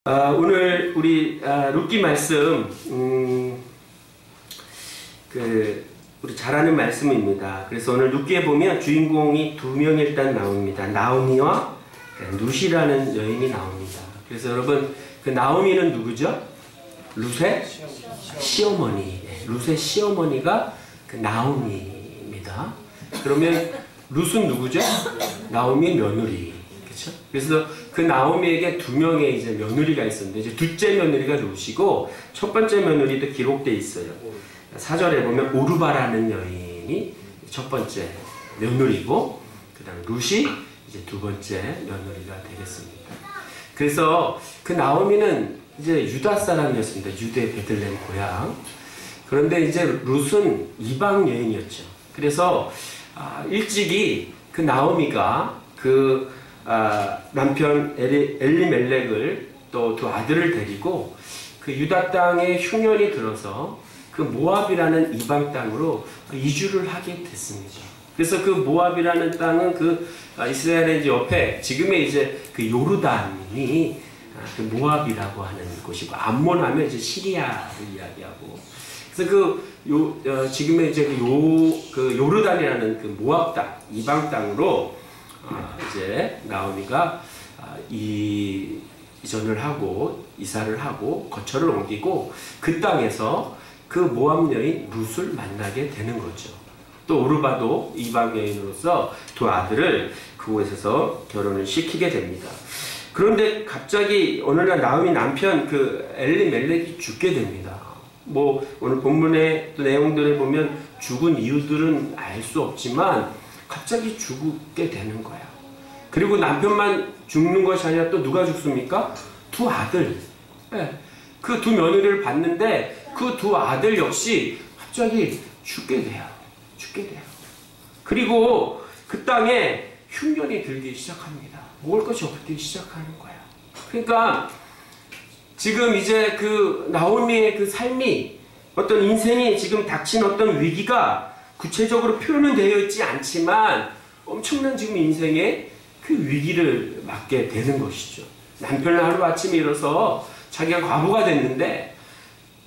오늘 우리 룻기 말씀 우리 잘 아는 말씀입니다. 그래서 오늘 룻기에 보면 주인공이 두 명이 일단 나옵니다. 나오미와 룻이라는 여인이 나옵니다. 그래서 여러분 그 나오미는 누구죠? 룻의 시어머니. 룻의 시어머니가 그 나오미입니다. 그러면 룻은 누구죠? 나오미의 며느리. 그렇죠? 그래서 그 나오미에게 두 명의 이제 며느리가 있었는데 이제 둘째 며느리가 룻이고 첫 번째 며느리도 기록되어 있어요. 4절에 보면 오르바라는 여인이 첫 번째 며느리고 그다음 룻이 이제 두 번째 며느리가 되겠습니다. 그래서 그 나오미는 이제 유다 사람이었습니다. 유대 베들레헴 고향. 그런데 이제 룻은 이방 여인이었죠. 그래서 일찍이 그 나오미가 그 남편 엘리멜렉을 또 두 아들을 데리고 그 유다 땅에 흉년이 들어서 그 모압이라는 이방 땅으로 이주를 하게 됐습니다. 그래서 그 모압이라는 땅은 그 이스라엘의 이제 옆에 지금의 이제 그 요르단이 그 모압이라고 하는 곳이고 암몬 하면 이제 시리아를 이야기하고 그래서 지금의 이제 그 요르단이라는 그 모압 땅 이방 땅으로 이제 나오미가 이전을 하고 이사를 하고 거처를 옮기고 그 땅에서 그 모압 여인 룻을 만나게 되는 거죠. 또 오르바도 이방 여인으로서 두 아들을 그곳에서 결혼을 시키게 됩니다. 그런데 갑자기 어느 날 나오미 남편 그 엘리멜렉이 죽게 됩니다. 뭐 오늘 본문의 내용들을 보면 죽은 이유들은 알 수 없지만 갑자기 죽게 되는 거야. 그리고 남편만 죽는 것이 아니라 또 누가 죽습니까? 두 아들. 네. 그 두 며느리를 봤는데 그 두 아들 역시 갑자기 죽게 돼요. 그리고 그 땅에 흉년이 들기 시작합니다. 먹을 것이 없기 시작하는 거야. 그러니까 지금 이제 그 나오미의 그 삶이 어떤 인생이 지금 닥친 어떤 위기가 구체적으로 표현은 되어 있지 않지만 엄청난 지금 인생의 그 위기를 맞게 되는 것이죠. 남편은 하루아침에 일어서 자기가 과부가 됐는데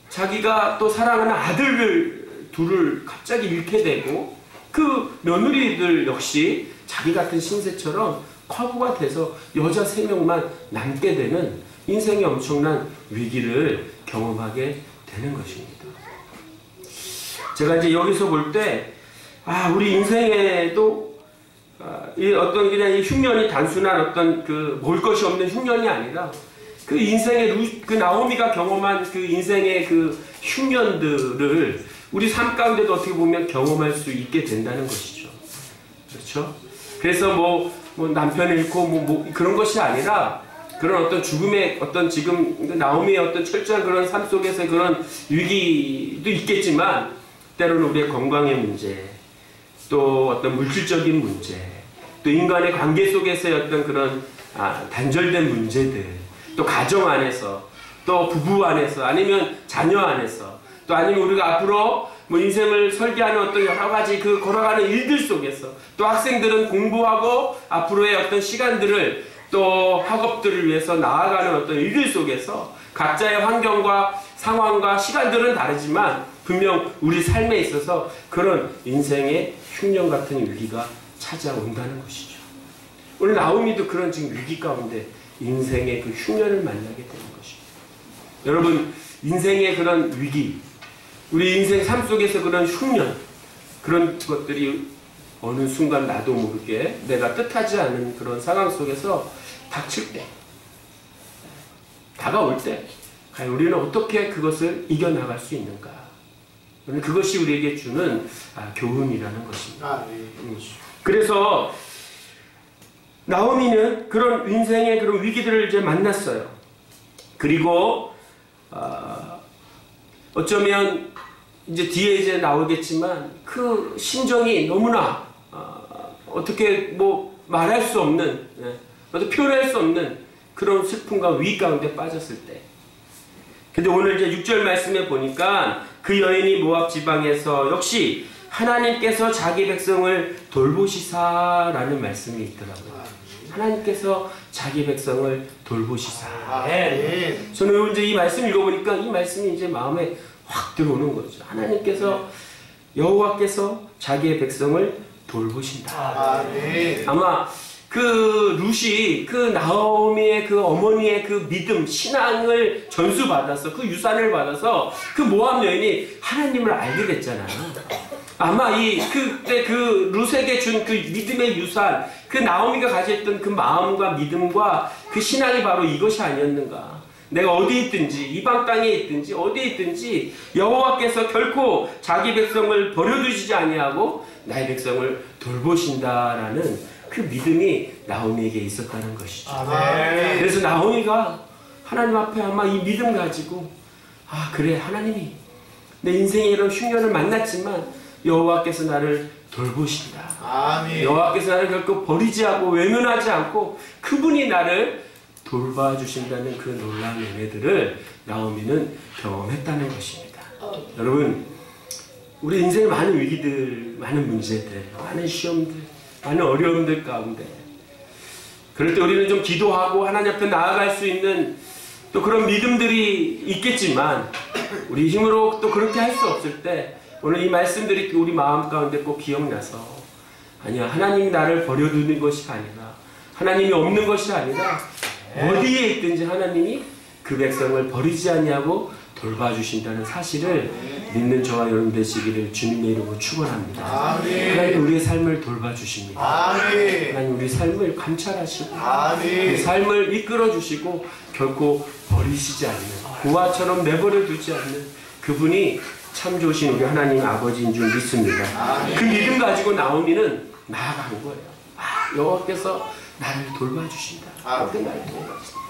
자기가 또 사랑하는 아들을 둘을 갑자기 잃게 되고 그 며느리들 역시 자기 같은 신세처럼 과부가 돼서 여자 3명만 남게 되는 인생의 엄청난 위기를 경험하게 되는 것입니다. 제가 이제 여기서 볼 때 우리 인생에도 이 어떤 그냥 이 흉년이 단순한 어떤 그 먹을 것이 없는 흉년이 아니라 그 인생의 그 나오미가 경험한 그 인생의 그 흉년들을 우리 삶 가운데도 어떻게 보면 경험할 수 있게 된다는 것이죠. 그렇죠? 그래서 뭐 남편을 잃고 그런 것이 아니라 그런 어떤 죽음의 어떤 지금 나오미의 어떤 철저한 그런 삶 속에서 그런 위기도 있겠지만 때로는 우리의 건강의 문제, 또 어떤 물질적인 문제, 또 인간의 관계 속에서의 어떤 그런 단절된 문제들, 또 가정 안에서, 또 부부 안에서, 아니면 자녀 안에서, 또 아니면 우리가 앞으로 인생을 설계하는 어떤 여러 가지 그 걸어가는 일들 속에서, 또 학생들은 공부하고 앞으로의 어떤 시간들을 또 학업들을 위해서 나아가는 어떤 일들 속에서 각자의 환경과 상황과 시간들은 다르지만 분명 우리 삶에 있어서 그런 인생의 흉년 같은 위기가 찾아온다는 것이죠. 오늘 나오미도 그런 지금 위기 가운데 인생의 그 흉년을 만나게 되는 것입니다. 여러분, 인생의 그런 위기, 우리 인생 삶 속에서 그런 흉년, 그런 것들이 어느 순간 나도 모르게 내가 뜻하지 않은 그런 상황 속에서 닥칠 때, 다가올 때, 과연 우리는 어떻게 그것을 이겨나갈 수 있는가? 그것이 우리에게 주는 교훈이라는 것입니다. 그래서 나오미는 그런 인생의 그런 위기들을 이제 만났어요. 그리고 어쩌면 이제 뒤에 이제 나오겠지만 그 심정이 너무나 어떻게 말할 수 없는, 어떻게 표현할 수 없는 그런 슬픔과 위기 가운데 빠졌을 때. 근데 오늘 이제 6절 말씀에 보니까 그 여인이 모압 지방에서 역시 하나님께서 자기 백성을 돌보시사라는 말씀이 있더라고요. 하나님께서 자기 백성을 돌보시사. 저는 이제 이 말씀 읽어보니까 이 말씀이 이제 마음에 확 들어오는 거죠. 하나님께서 여호와께서 자기의 백성을 돌보신다. 아마 그 룻이 그 나오미의 그 어머니의 그 믿음, 신앙을 전수받아서 그 유산을 받아서 그 모압 여인이 하나님을 알게 됐잖아요. 아마 그때 그 룻에게 준 그 믿음의 유산, 그 나오미가 가졌던 그 마음과 믿음과 그 신앙이 바로 이것이 아니었는가. 내가 어디 있든지, 이방 땅에 있든지 어디에 있든지 여호와께서 결코 자기 백성을 버려두시지 아니하고 나의 백성을 돌보신다라는 그 믿음이 나오미에게 있었다는 것이죠. 그래서 나오미가 하나님 앞에 아마 이 믿음 가지고, 아 그래, 하나님이 내 인생에 이런 흉년을 만났지만 여호와께서 나를 돌보신다. 여호와께서 나를 결코 버리지 않고 외면하지 않고 그분이 나를 돌봐주신다는 그 놀라운 은혜들을 나오미는 경험했다는 것입니다. 여러분, 우리 인생에 많은 위기들, 많은 문제들, 많은 시험들, 많은 어려움들 가운데 그럴 때 우리는 좀 기도하고 하나님 앞에 나아갈 수 있는 또 그런 믿음들이 있겠지만 우리 힘으로 또 그렇게 할 수 없을 때 오늘 이 말씀들이 우리 마음 가운데 꼭 기억나서, 아니야, 하나님이 나를 버려두는 것이 아니라, 하나님이 없는 것이 아니라 어디에 있든지 하나님이 그 백성을 버리지 아니하고 돌봐주신다는 사실을 믿는 저와 여러분 되시기를 주님의 이름으로 축원합니다. 하나님 우리의 삶을 돌봐주십니다. 하나님 우리 삶을 감찰하시고 우리 삶을 이끌어주시고 결코 버리시지 않는, 고아처럼 내버려 두지 않는 그분이 참 좋으신 우리 하나님 아버지인 줄 믿습니다. 그 믿음 가지고 나오미는 나아간 거예요. 여호와께서 나를 돌봐주신다. 나를 돌봐주신다.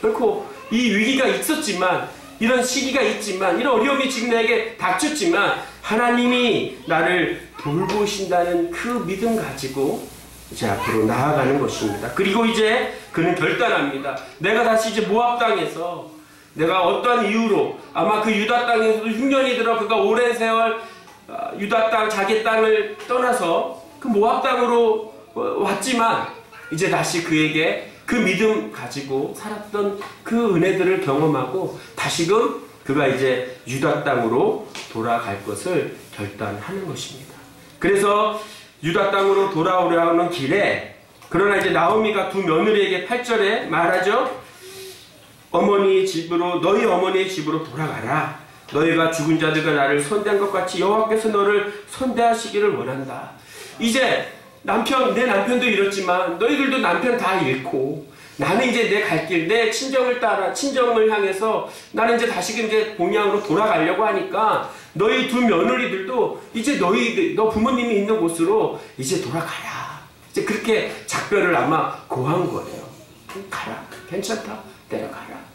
결코 이 위기가 있었지만, 이런 시기가 있지만, 이런 어려움이 지금 내게 닥쳤지만 하나님이 나를 돌보신다는 그 믿음 가지고 이제 앞으로 나아가는 것입니다. 그리고 이제 그는 결단합니다. 내가 다시 이제 모압 땅에서, 내가 어떠한 이유로, 아마 그 유다 땅에서도 흉년이 들어 그가 오랜 세월 유다 땅, 자기 땅을 떠나서 그 모압 땅으로 왔지만 이제 다시 그에게 그 믿음 가지고 살았던 그 은혜들을 경험하고 다시금 그가 이제 유다 땅으로 돌아갈 것을 결단하는 것입니다. 그래서 유다 땅으로 돌아오려는 길에, 그러나 이제 나오미가 두 며느리에게 8절에 말하죠. 어머니의 집으로, 너희 어머니의 집으로 돌아가라. 너희가 죽은 자들과 나를 손대한 것 같이 여호와께서 너를 손대하시기를 원한다. 이제 내 남편도 잃었지만 너희들도 남편 다 잃고, 나는 이제 내 갈 길, 내 친정을 따라, 친정을 향해서 나는 이제 다시금 이제 본향으로 돌아가려고 하니까 너희 두 며느리들도 이제 너 부모님이 있는 곳으로 이제 돌아가라. 이제 그렇게 작별을 아마 고한 거예요. 가라. 괜찮다. 내려가라.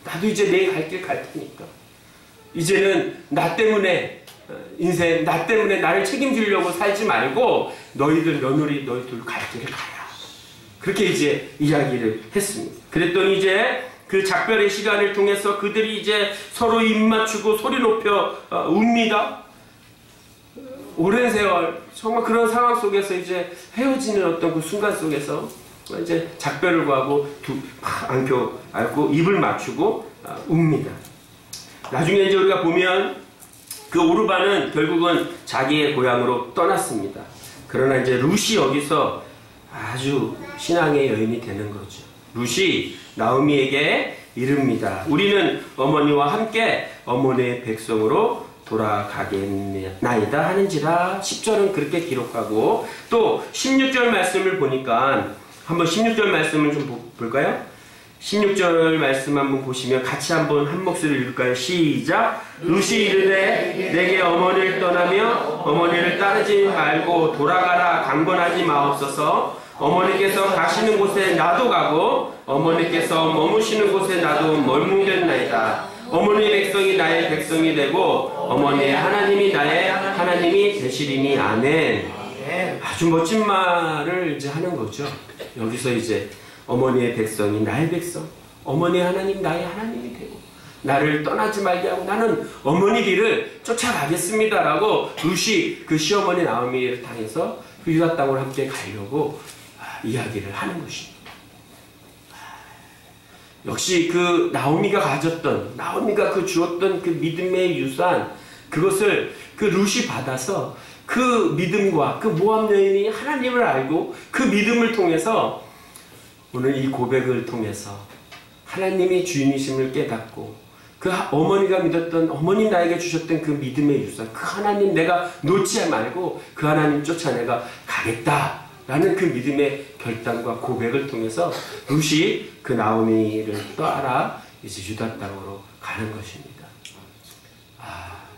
나도 이제 내 갈 길 갈 테니까. 이제는 나 때문에, 인생 나 때문에 나를 책임지려고 살지 말고 너희들 며느리, 너희들 갈 길을 가라. 그렇게 이제 이야기를 했습니다. 그랬더니 이제 그 작별의 시간을 통해서 그들이 이제 서로 입 맞추고 소리 높여 웁니다. 오랜 세월, 정말 그런 상황 속에서 이제 헤어지는 어떤 그 순간 속에서 이제 작별을 구하고 안고 입을 맞추고 웁니다. 나중에 이제 우리가 보면 그 오르반은 결국은 자기의 고향으로 떠났습니다. 그러나 이제 룻이 여기서 아주 신앙의 여인이 되는 거죠. 룻이 나오미에게 이릅니다. 우리는 어머니와 함께 어머니의 백성으로 돌아가겠나이다 하는지라. 10절은 그렇게 기록하고, 또 16절 말씀을 보니까 한번 16절 말씀을 좀 볼까요? 16절 말씀 한번 보시면 같이 한번 한 목소리를 읽을까요? 시작! 룻이 이르되 내게 어머니를 떠나며 어머니를 따르지 말고 돌아가라 강권하지 마옵소서. 어머니께서 가시는 곳에 나도 가고 어머니께서 머무시는 곳에 나도 머무겠나이다. 어머니의 백성이 나의 백성이 되고 어머니의 하나님이 나의 하나님이 되시리니. 아멘. 아주 멋진 말을 이제 하는 거죠. 여기서 이제 어머니의 백성이 나의 백성, 어머니의 하나님 나의 하나님이 되고 나를 떠나지 말게 하고 나는 어머니 길을 쫓아가겠습니다라고 룻이 그 시어머니 나오미를 당해서 그 유다 땅으로 함께 가려고 이야기를 하는 것입니다. 역시 그 나오미가 그 주었던 그 믿음의 유산, 그것을 그 룻이 받아서 그 믿음과 그 모압 여인이 하나님을 알고 그 믿음을 통해서 오늘 이 고백을 통해서 하나님이 주인이심을 깨닫고 그 어머니가 믿었던, 어머님 나에게 주셨던 그 믿음의 유산, 그 하나님 내가 놓지 말고 그 하나님 쫓아 내가 가겠다라는 그 믿음의 결단과 고백을 통해서 룻이 그 나오미를 따라 이제 유다 땅으로 가는 것입니다.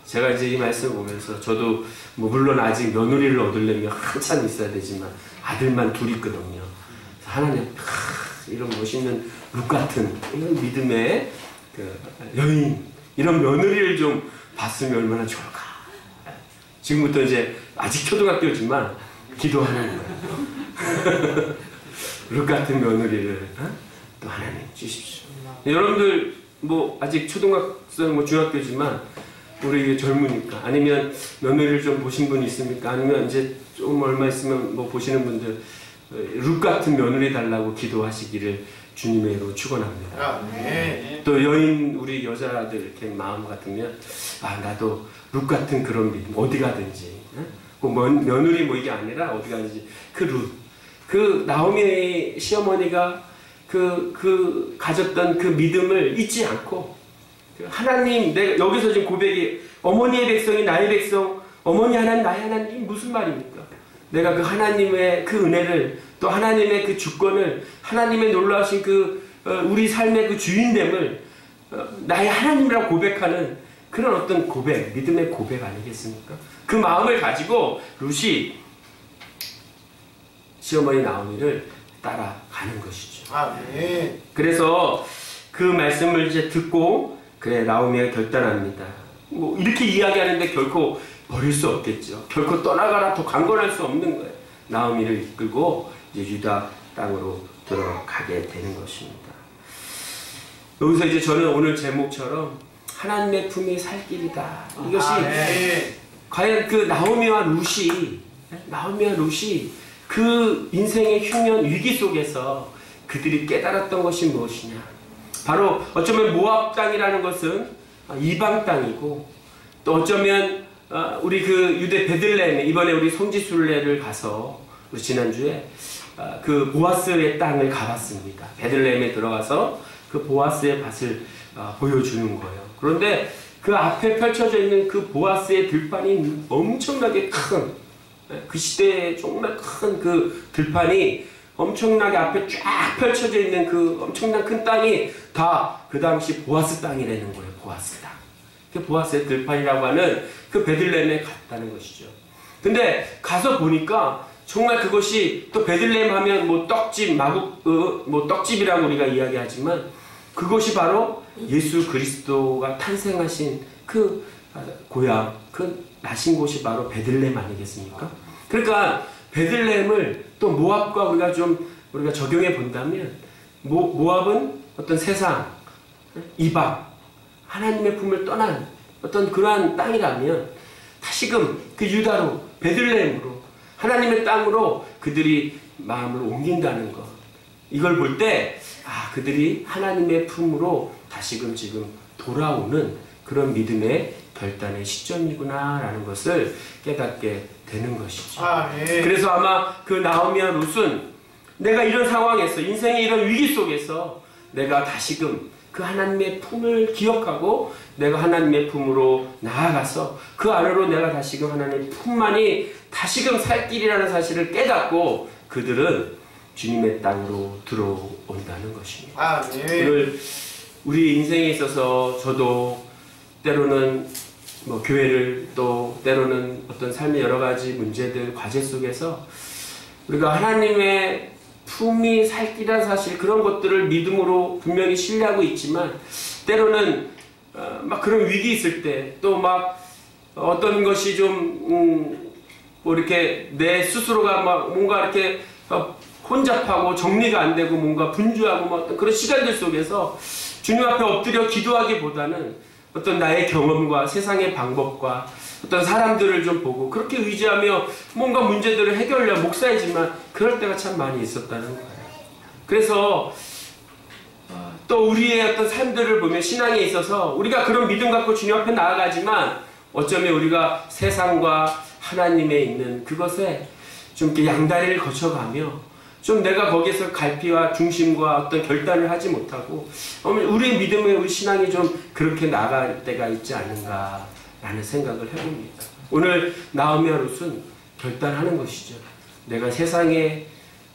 제가 이제 이 말씀을 보면서 저도 물론 아직 며느리를 얻으려면 한참 있어야 되지만 아들만 둘 있거든요. 하나님 이런 멋있는 룻 같은 이런 믿음의 그 여인, 이런 며느리를 좀 봤으면 얼마나 좋을까. 지금부터 이제 아직 초등학교지만 기도하는 거예요. 룻 같은 며느리를 또 하나님 주십시오. 여러분들 뭐 아직 초등학생 뭐 중학교지만 우리 젊으니까, 아니면 며느리를 좀 보신 분 있습니까? 아니면 이제 좀 얼마 있으면 뭐 보시는 분들 룻 같은 며느리 달라고 기도하시기를 주님의로 축원합니다. 네. 또 여인 우리 여자들 이렇게 마음 같으면 나도 룻 같은 그런 믿음 어디 가든지, 며느리 뭐 이게 아니라 어디 가든지 그 룻, 그 나오미 시어머니가 그 가졌던 그 믿음을 잊지 않고 하나님, 내가 여기서 지금 고백이 어머니의 백성이 나의 백성, 어머니 하나님 나의 하나님, 무슨 말입니까? 내가 그 하나님의 그 은혜를, 또 하나님의 그 주권을, 하나님의 놀라우신 그 우리 삶의 그 주인됨을 나의 하나님이라고 고백하는 그런 어떤 고백, 믿음의 고백 아니겠습니까? 그 마음을 가지고 룻이 시어머니 나오미를 따라가는 것이죠. 네. 그래서 그 말씀을 이제 듣고 그래 나오미가 결단합니다. 뭐 이렇게 이야기하는데 결코 버릴 수 없겠죠. 결코 떠나가라 더 강권할 수 없는 거예요. 나오미를 이끌고 이제 유다 땅으로 들어가게 되는 것입니다. 여기서 이제 저는 오늘 제목처럼 하나님의 품이 살 길이다. 이것이 과연 그 나오미와 룻이 그 인생의 흉년 위기 속에서 그들이 깨달았던 것이 무엇이냐? 바로 어쩌면 모압 땅이라는 것은 이방 땅이고, 또 어쩌면 우리 그 유대 베들레헴, 이번에 우리 송지순례를 가서 우리 지난주에 그 보아스의 땅을 가봤습니다. 베들레헴에 들어가서 그 보아스의 밭을 보여주는 거예요. 그런데 그 앞에 펼쳐져 있는 그 보아스의 들판이 엄청나게 큰, 그 시대에 정말 큰 그 들판이 엄청나게 앞에 쫙 펼쳐져 있는 그 엄청난 큰 땅이 다 그 당시 보아스 땅이라는 거예요. 보아스 땅. 그 보아스의 들판이라고 하는 그 베들레헴에 갔다는 것이죠. 근데 가서 보니까 정말 그것이, 또 베들레헴 하면 뭐 떡집, 뭐 떡집이라고 우리가 이야기하지만 그것이 바로 예수 그리스도가 탄생하신 그 고향, 그 나신 곳이 바로 베들레헴 아니겠습니까? 그러니까 베들레헴을 또 모압과 우리가 적용해 본다면, 모압은 어떤 세상, 이방, 하나님의 품을 떠난 어떤 그러한 땅이라면 다시금 그 유다로, 베들레헴으로, 하나님의 땅으로 그들이 마음을 옮긴다는 것, 이걸 볼 때 그들이 하나님의 품으로 다시금 지금 돌아오는 그런 믿음의 결단의 시점이구나 라는 것을 깨닫게 되는 것이죠. 그래서 아마 그 나오미와 룻은 내가 이런 상황에서, 인생의 이런 위기 속에서 내가 다시금 그 하나님의 품을 기억하고 내가 하나님의 품으로 나아가서 그 아래로 내가 다시금 하나님의 품만이 다시금 살 길이라는 사실을 깨닫고 그들은 주님의 땅으로 들어온다는 것입니다. 오늘 우리 인생에 있어서 저도 때로는 뭐 교회를, 또 때로는 어떤 삶의 여러 가지 문제들, 과제 속에서 우리가 하나님의 품이 살 길이라는 사실, 그런 것들을 믿음으로 분명히 신뢰하고 있지만 때로는 막 그런 위기 있을 때, 또 막 어떤 것이 좀 뭐 이렇게 내 스스로가 막 뭔가 이렇게 혼잡하고 정리가 안 되고 뭔가 분주하고 뭐 어떤 그런 시간들 속에서 주님 앞에 엎드려 기도하기보다는 어떤 나의 경험과 세상의 방법과 어떤 사람들을 좀 보고 그렇게 의지하며 뭔가 문제들을 해결하려 목사이지만 그럴 때가 참 많이 있었다는 거예요. 그래서 또 우리의 어떤 삶들을 보면 신앙에 있어서 우리가 그런 믿음 갖고 주님 앞에 나아가지만 어쩌면 우리가 세상과 하나님에 있는 그것에 좀 이렇게 양다리를 거쳐가며 좀 내가 거기서 갈피와 중심과 어떤 결단을 하지 못하고 우리의 믿음의 우리 신앙이 좀 그렇게 나갈 때가 있지 않은가 라는 생각을 해봅니다. 오늘 나오미와 룻은 결단하는 것이죠. 내가 세상의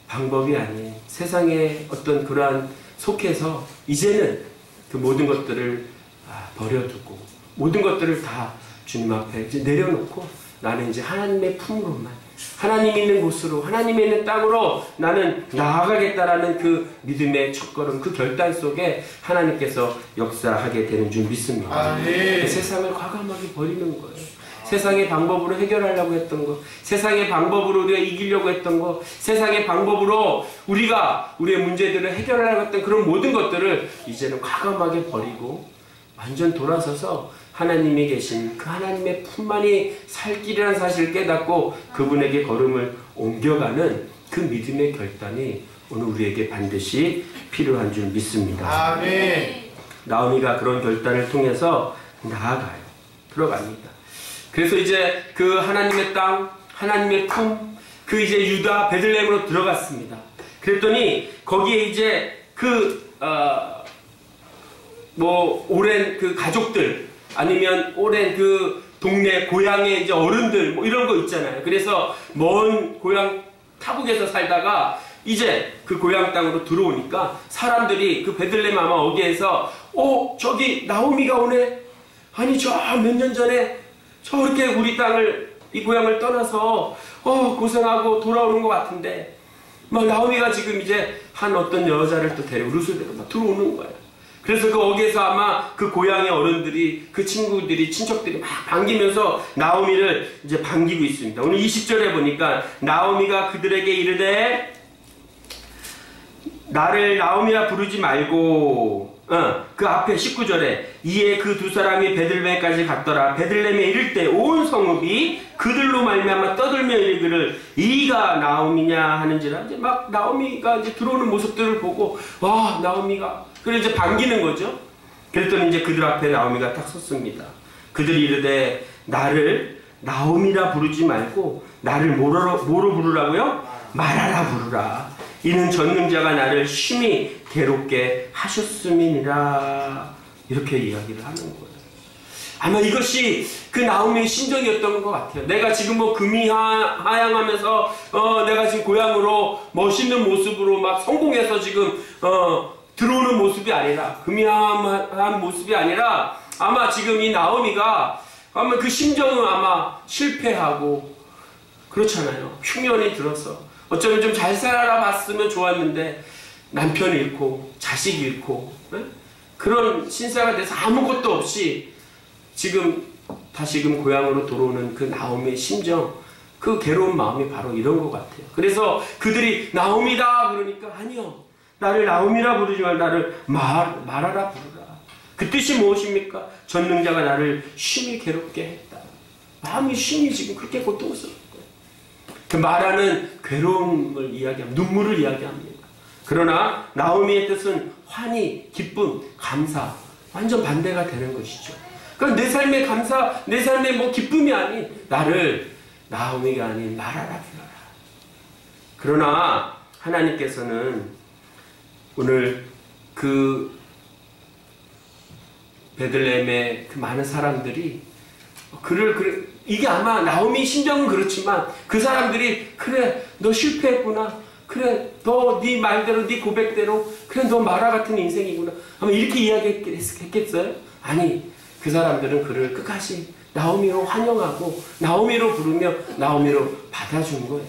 방법이 아닌 세상의 어떤 그러한 속해서 이제는 그 모든 것들을 버려두고 모든 것들을 다 주님 앞에 이제 내려놓고 나는 이제 하나님의 품으로만 하나님 있는 곳으로 하나님 있는 땅으로 나는 나아가겠다라는 그 믿음의 첫걸음 그 결단 속에 하나님께서 역사하게 되는 줄 믿습니다. 그 세상을 과감하게 버리는 거예요. 세상의 방법으로 해결하려고 했던 것, 세상의 방법으로 우리가 이기려고 했던 것, 세상의 방법으로 우리가 우리의 문제들을 해결하려고 했던 그런 모든 것들을 이제는 과감하게 버리고 완전 돌아서서 하나님이 계신 그 하나님의 품만이 살 길이라는 사실을 깨닫고 그분에게 걸음을 옮겨가는 그 믿음의 결단이 오늘 우리에게 반드시 필요한 줄 믿습니다. 아멘. 나오미가 그런 결단을 통해서 나아가요. 들어갑니다. 그래서 이제 그 하나님의 땅, 하나님의 품, 그 이제 유다 베들레헴으로 들어갔습니다. 그랬더니 거기에 이제 오랜 그 가족들 아니면 오랜 그 동네 고향의 이제 어른들 뭐 이런 거 있잖아요. 그래서 먼 고향 타국에서 살다가 이제 그 고향 땅으로 들어오니까 사람들이 그 베들레헴 아마 어디에서 저기 나오미가 오네. 아니 저 몇 년 전에 저렇게 우리 땅을 이 고향을 떠나서 고생하고 돌아오는 것 같은데 막 나오미가 지금 이제 한 어떤 여자를 또 데리고 룻을 데리고 막 들어오는 거예요. 그래서 그 거기에서 아마 그 고향의 어른들이 그 친구들이 친척들이 막 반기면서 나오미를 이제 반기고 있습니다. 오늘 20절에 보니까 나오미가 그들에게 이르되 나를 나오미라 부르지 말고 그 앞에 19절에 이에 그 두 사람이 베들레헴까지 갔더라. 베들레헴에 이를 때 온 성읍이 그들로 말미암아 떠들며 이르기를 이가 나오미냐 하는지라. 이제 막 나오미가 이제 들어오는 모습들을 보고 와 나오미가 그래 이제 반기는 거죠. 그랬더니 이제 그들 앞에 나오미가 딱 섰습니다. 그들이 이르되 나를 나오미라 부르지 말고 나를 뭐로 부르라고요? 말하라 부르라. 이는 전능자가 나를 심히 괴롭게 하셨음이니라. 이렇게 이야기를 하는 거예요. 아마 이것이 그 나오미의 심정이었던 것 같아요. 내가 지금 뭐 금이 하양하면서 내가 지금 고향으로 멋있는 모습으로 막 성공해서 지금 들어오는 모습이 아니라 금이 하양한 모습이 아니라 아마 지금 이 나오미가 아마 그 심정은 아마 실패하고 그렇잖아요. 흉년이 들어서 어쩌면 좀 잘 살아봤으면 좋았는데 남편 잃고 자식 잃고 그런 신사가 돼서 아무것도 없이 지금 다시금 고향으로 돌아오는 그 나오미의 심정, 그 괴로운 마음이 바로 이런 것 같아요. 그래서 그들이 나오미다 그러니까 아니요, 나를 나오미라 부르지 말고 나를 말하라 부르라. 그 뜻이 무엇입니까? 전능자가 나를 심히 괴롭게 했다. 마음이 심히 지금 그렇게 고통스러운 거예요. 그 말하는 괴로움을 이야기합니다. 눈물을 이야기합니다. 그러나 나오미의 뜻은 환희, 기쁨, 감사, 완전 반대가 되는 것이죠. 그러니까 내 삶의 감사, 내 삶의 뭐 기쁨이 아닌 나를 나오미가 아닌 말하라 불러라. 그러나 하나님께서는 오늘 그 베들레헴의 그 많은 사람들이 이게 아마 나오미 심정은 그렇지만 그 사람들이 그래 너 실패했구나, 그래 너 네 말대로 네 고백대로 그래 너 마라 같은 인생이구나 아마 이렇게 이야기했겠어요? 아니, 그 사람들은 그를 끝까지 나오미로 환영하고 나오미로 부르며 나오미로 받아준 거예요.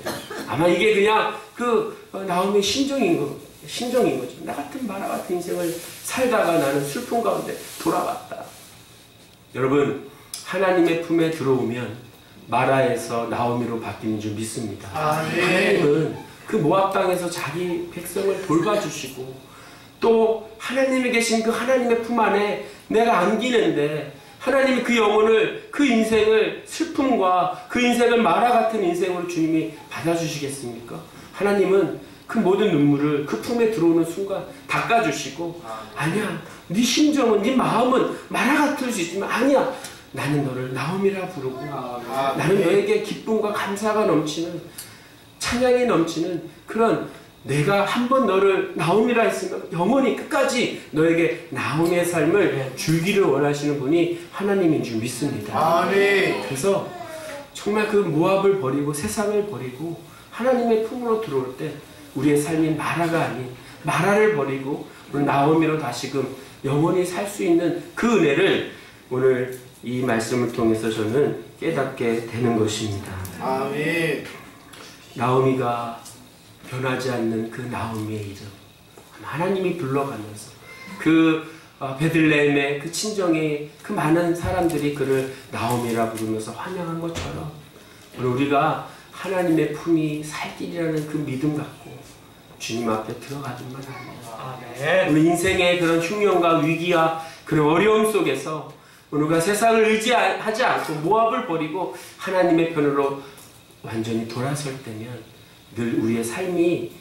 아마 이게 그냥 그 나오미의 심정인 거죠. 나 같은 마라 같은 인생을 살다가 나는 슬픔 가운데 돌아왔다. 여러분, 하나님의 품에 들어오면 마라에서 나오미로 바뀌는 줄 믿습니다. 하나님은 그 모압 땅에서 자기 백성을 돌봐주시고 또 하나님이 계신 그 하나님의 품 안에 내가 안기는데 하나님이 그 영혼을, 그 인생을 슬픔과 그 인생을 마라 같은 인생으로 주님이 받아주시겠습니까? 하나님은 그 모든 눈물을 그 품에 들어오는 순간 닦아주시고, 아니야, 네 심정은, 네 마음은 마라 같을 수 있지만 아니야, 나는 너를 나옴이라 부르고 나는 너에게 기쁨과 감사가 넘치는, 찬양이 넘치는 그런, 내가 한번 너를 나옴이라 했으면 영원히 끝까지 너에게 나옴의 삶을 주기를 원하시는 분이 하나님인 줄 믿습니다. 아멘. 그래서 정말 그 모압을 버리고 세상을 버리고 하나님의 품으로 들어올 때 우리의 삶이 마라가 아닌 마라를 버리고 오늘 나오미로 다시금 영원히 살 수 있는 그 은혜를 오늘 이 말씀을 통해서 저는 깨닫게 되는 것입니다. 아멘. 나오미가 변하지 않는 그 나오미의 이름, 하나님이 불러가면서 그 베들레헴의 그 친정의 그 많은 사람들이 그를 나오미라 부르면서 환영한 것처럼 오늘 우리가 하나님의 품이 살 길이라는 그 믿음 갖고 주님 앞에 들어가기만 합니다. 오늘 인생의 그런 흉년과 위기와 그런 어려움 속에서 우리가 세상을 의지하지 않고 모압을 버리고 하나님의 편으로 완전히 돌아설 때면 늘 우리의 삶이,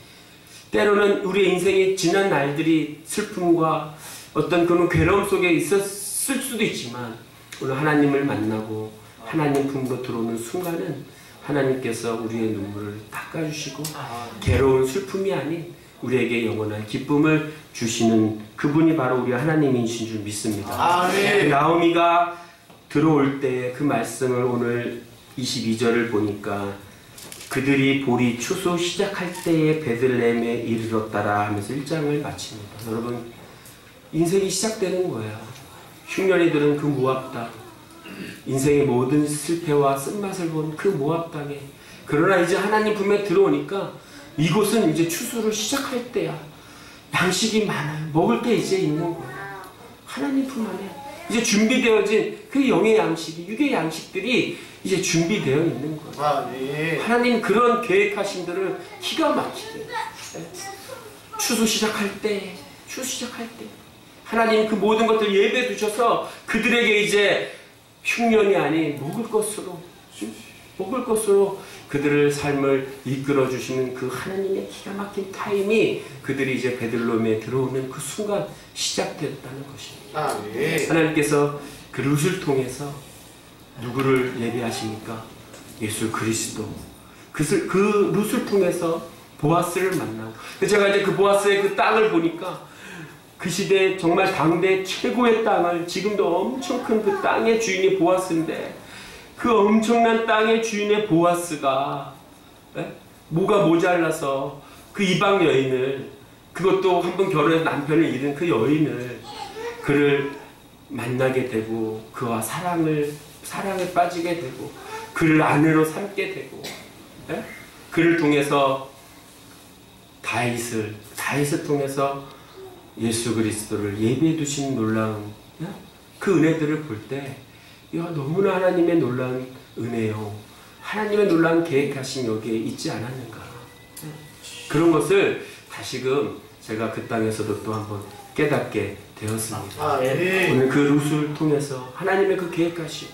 때로는 우리의 인생의 지난 날들이 슬픔과 어떤 그런 괴로움 속에 있었을 수도 있지만 오늘 하나님을 만나고 하나님 품으로 들어오는 순간은 하나님께서 우리의 눈물을 닦아주시고 괴로운 슬픔이 아닌 우리에게 영원한 기쁨을 주시는 그분이 바로 우리 하나님이신 줄 믿습니다. 나오미가 들어올 때의 그 말씀을 오늘 22절을 보니까 그들이 보리 추수 시작할 때에 베들레헴에 이르렀다라 하면서 1장을 마칩니다. 여러분, 인생이 시작되는 거야. 흉년이들은 그 모압 땅, 인생의 모든 실패와 쓴맛을 본 그 모압 땅에, 그러나 이제 하나님 품에 들어오니까 이곳은 이제 추수를 시작할 때야. 양식이 많아요. 먹을 게 이제 있는 거야. 하나님 품 안에 이제 준비되어진 그 영의 양식이, 육의 양식들이 이제 준비되어 있는 거예요. 네. 하나님 그런 계획하신 들을 기가 막히게 추수 시작할 때 하나님 그 모든 것들 예배 두셔서 그들에게 이제 흉년이 아닌 먹을 것으로 그들의 삶을 이끌어 주시는 그 하나님의 기가 막힌 타임이 그들이 이제 베들레헴에 들어오는 그 순간 시작됐다는 것입니다. 네. 하나님께서 그 룻을 통해서 누구를 예비하십니까? 예수 그리스도. 그 룻을 통해서 보아스를 만나고, 제가 이제 그 보아스의 그 땅을 보니까 그 시대 정말 당대 최고의 땅을, 지금도 엄청 큰 그 땅의 주인이 보아스인데 그 엄청난 땅의 주인의 보아스가 뭐가 모자라서 그 이방 여인을, 그것도 한번 결혼해서 남편을 잃은 그 여인을, 그를 만나게 되고 그와 사랑에 빠지게 되고 그를 아내로 삼게 되고, 그를 통해서 다윗을 통해서 예수 그리스도를 예비해 두신 놀라운 그 은혜들을 볼 때, 너무나 하나님의 놀라운 은혜요, 하나님의 놀라운 계획하신 여기에 있지 않았는가. 그런 것을 다시금 제가 그 땅에서도 또 한번 깨닫게 되었습니다. 오늘 그 룻을 통해서 하나님의 그 계획하신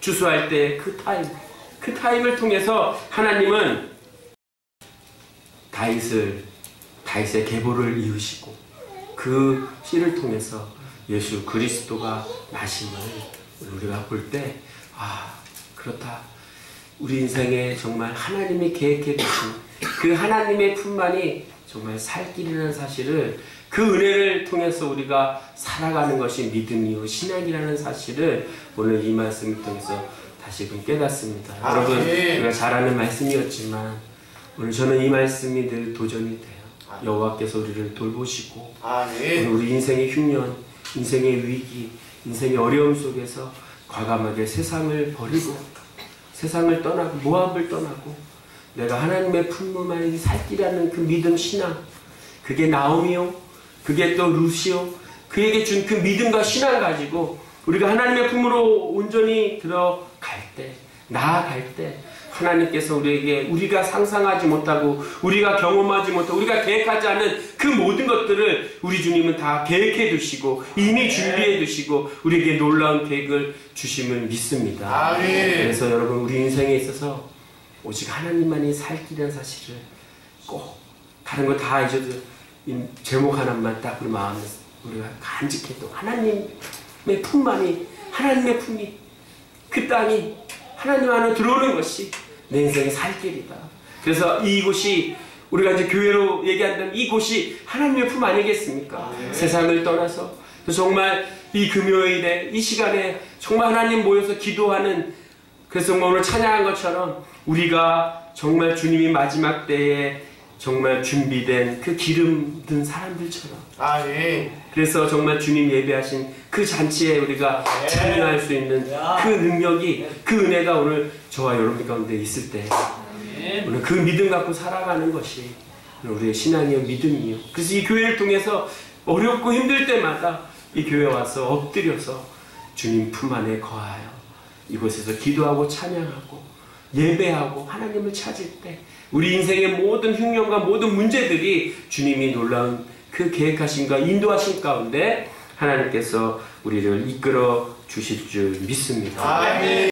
추수할 때 그 타임을 통해서 하나님은 다윗의 계보를 이으시고 그 씨를 통해서 예수 그리스도가 나심을 우리가 볼 때, 그렇다. 우리 인생에 정말 하나님이 계획해 주신 그 하나님의 품만이 정말 살 길이라는 사실을, 그 은혜를 통해서 우리가 살아가는 것이 믿음이요 신앙이라는 사실을 오늘 이 말씀을 통해서 다시금 깨닫습니다. 여러분, 우리가 잘 아는 말씀이었지만 오늘 저는 이 말씀이 늘 도전이 돼요. 여호와께서 우리를 돌보시고 오늘 우리 인생의 흉년, 인생의 위기, 인생의 어려움 속에서 과감하게 세상을 버리고 세상을 떠나고 모압을 떠나고 내가 하나님의 품만이 살 길이라는 그 믿음, 신앙, 그게 나오미요, 그게 또 룻이요, 그에게 준 그 믿음과 신앙을 가지고 우리가 하나님의 품으로 온전히 들어갈 때, 나아갈 때 하나님께서 우리에게 우리가 상상하지 못하고 우리가 경험하지 못하고 우리가 계획하지 않은 그 모든 것들을 우리 주님은 다 계획해 두시고 이미 준비해 두시고 우리에게 놀라운 계획을 주심을 믿습니다. 그래서 여러분 우리 인생에 있어서 오직 하나님만이 살 길이라는 사실을 꼭 다른 거 다 잊어도 이 제목 하나만 딱 우리 마음에 우리가 간직해도 하나님의 품만이 하나님의 품이 그 땅이 하나님 안으로 들어오는 것이 내 인생의 살 길이다. 그래서 이곳이 우리가 이제 교회로 얘기한다면 이곳이 하나님의 품 아니겠습니까? 세상을 떠나서 정말 이 금요일에 이 시간에 정말 하나님 모여서 기도하는 그래서 정말 오늘 찬양한 것처럼 우리가 정말 주님이 마지막 때에 정말 준비된 그 기름 든 사람들처럼 그래서 정말 주님 예배하신 그 잔치에 우리가 참여할 수 있는 그 능력이 그 은혜가 오늘 저와 여러분 가운데 있을 때 오늘 그 믿음 갖고 살아가는 것이 우리의 신앙이요 믿음이요. 그래서 이 교회를 통해서 어렵고 힘들 때마다 이 교회 와서 엎드려서 주님 품 안에 거하여 이곳에서 기도하고 찬양하고 예배하고 하나님을 찾을 때 우리 인생의 모든 흉년과 모든 문제들이 주님이 놀라운 그 계획하심과 인도하심 가운데 하나님께서 우리를 이끌어 주실 줄 믿습니다. 아멘.